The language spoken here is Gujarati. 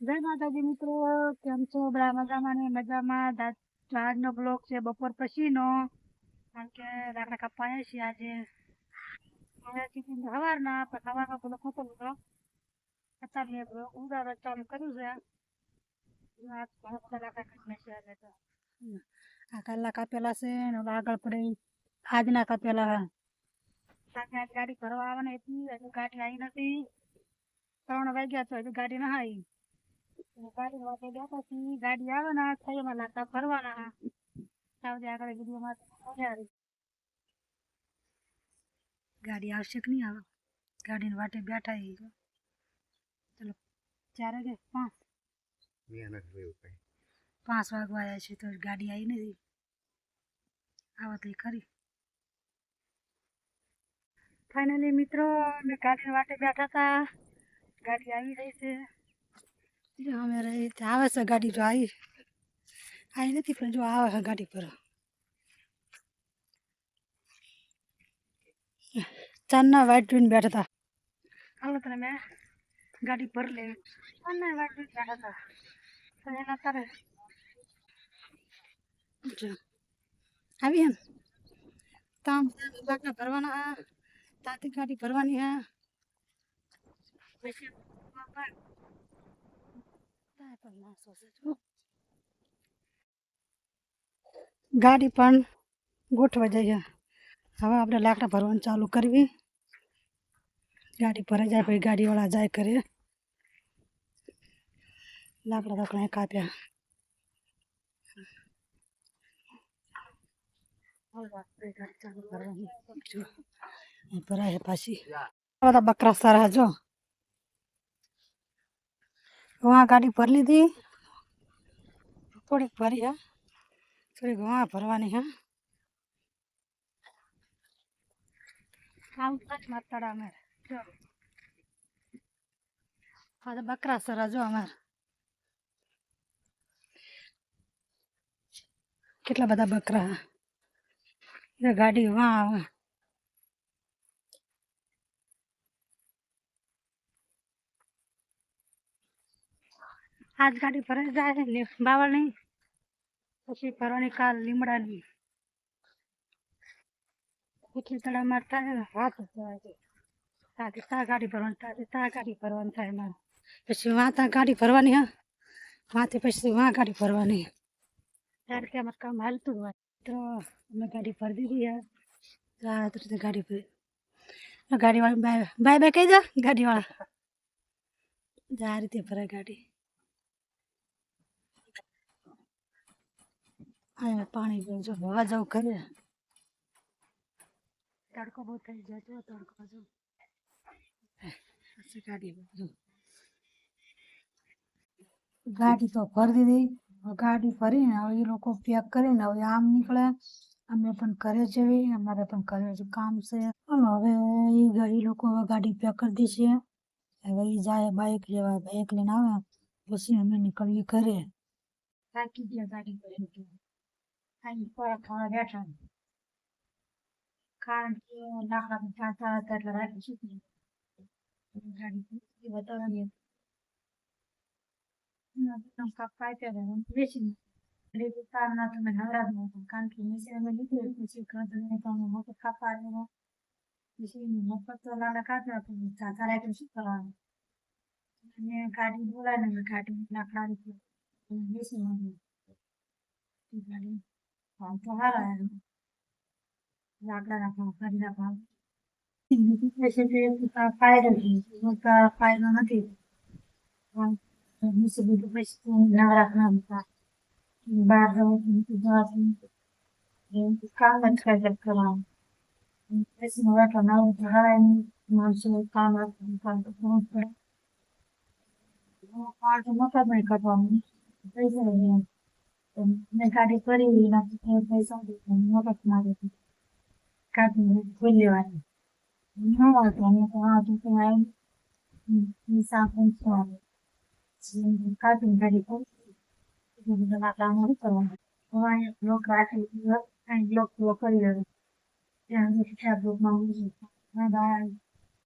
જય માતાજી મિત્રો, કેમ છો? બધા મજામાં ને મજામાં. આજનો બ્લોગ છે બપોર પછીનો, કારણ કે લાકડા કાપવાના છીએ આજે. સવારના બ્લોગ હતો બધો. અત્યારે બ્લોગ ઉડાડો ચાલુ કર્યું છે. આજ બધા લાકડા કાપવાના છે આજે તો. આ કાલના કાપેલા છે ને ઓલા આગળ પડે આજના કાપેલા. સાંજે આજ ગાડી ભરવા આવવાની હતી, હજુ ગાડી આવી નથી. 3 વાગ્યા તો હજુ ગાડી ના આવી. ગાડી માટે બેઠા છીએ, ગાડી આવે ને થઈ એમાં લાકડા ભરવાના. આવજે આગળ વિડીયોમાં મજા આવી. ગાડી આવશે કે નહીં આવે, ગાડીની વાટે બેઠા એ. ચલો 4 વાગે 5 વાગવા આવ્યા છે તો ગાડી આવી નથી. આવે તો ખરી. ફાઇનલી મિત્રો અમે ગાડીની વાટે બેઠા હતા, ગાડી આવી રહી છે. અમે આવે છે ગાડી, જો આવી નથી પણ જો આવે છે ગાડી પર. ચાંદના વાઇટ જોઈને બેઠા હતા. હાલો તને મેં ગાડી ભર લે. ચાંદના વાઇટ જોઈને બેઠા હતા તો એના તારે આવી એમ તામ લાકડા ભરવાના હા, તાતી ગાડી ભરવાની હા. ગાડી પણ ગોઠવા જઈએ. હવે આપણે લાકડા ભરવાનું ચાલુ કરવી. ગાડી ભરાઈ જાય પછી ગાડીવાળા જાય કરે. લાકડા લાકડા કાપ્યા. ચાલુ કરવાની ભરાય પાછી. બધા બકરા સારા જો. વहाँ ગાડી ભરી લીધી, થોડીક ભરી હા, થોડીક વहाँ ભરવાની હા. માતાડા અમારે જો આ તો બકરા સરા જો અમારે કેટલા બધા બકરા. ગાડી વાં આવે. આજ ગાડી ભરાઈ જાય બાવળની, પછી ભરવાની કાલ લીમડાની. એટલી તળા મારતા હાથ તાથી તા ગાડી ભરવાની, તાથી તા ગાડી ભરવાની થાય મારે. પછી વાં ત્યાં ગાડી ભરવાની હા, વાંથી પછી વાં ગાડી ભરવાની. ત્યારે કે અમારે કામ હાલતું હોય તો અમે ગાડી ભરી દીધી યાર. તો રીતે ગાડી ભરી. ગાડીવાળા બાય બાય બાય કહી દો. ગાડીવાળા આ રીતે ભરાય ગાડી. આ પાણી જો હવા જવું કરે. તડકો બહુ થઈ જાય તો તડકો જો ગાડી ગાડી તો ભરી દીધી. ગાડી ભરીને હવે એ લોકો પેક કરીને હવે આમ નીકળે. અમે પણ ઘરે જઈએ, અમારે પણ ઘરે જ કામ છે. હવે એ લોકો ગાડી પેક કરી દેશે. હવે એ જાય બાઇક લેવા, બાઇક લઈને આવે પછી અમે નીકળીએ ઘરે. થાકી ગયા ગાડી ભરીને. ખાવા બેઠા કારણ કે લાકડા ચાલતા હતા એટલે રાખી શીખી ગાડી બતાવવાની બેસી તારના તમે નવરા કારણ કે નીચે અમે લીધું પછી મોટો ખાપા પછી મફત તો લાકડા કાપ્યા પણ ચાલતા રાખીને શું કરવાનું. અને ગાડી બોલાવીને અમે ગાડી લાકડા બેસી ગાડી ભાવ તો સારા લાકડાના ભાવ ગાડીના ભાવ ફાયદો નથી. બધું પછી નવરા બહાર જવું કામ જ કરવાનું. પછી માણસો કામ તો કરવું પડે. મફત નહીં કરવાનું પૈસા મેં ગાડી કરી પૈસા મફત માગે ગાડી ખોલી લેવાની. હા તો અમે તો આ તો કાપીને ગાડી કરવાનું. બ્લોક રાખી બ્લોક કરી લેવું. ત્યાં બ્લોકમાં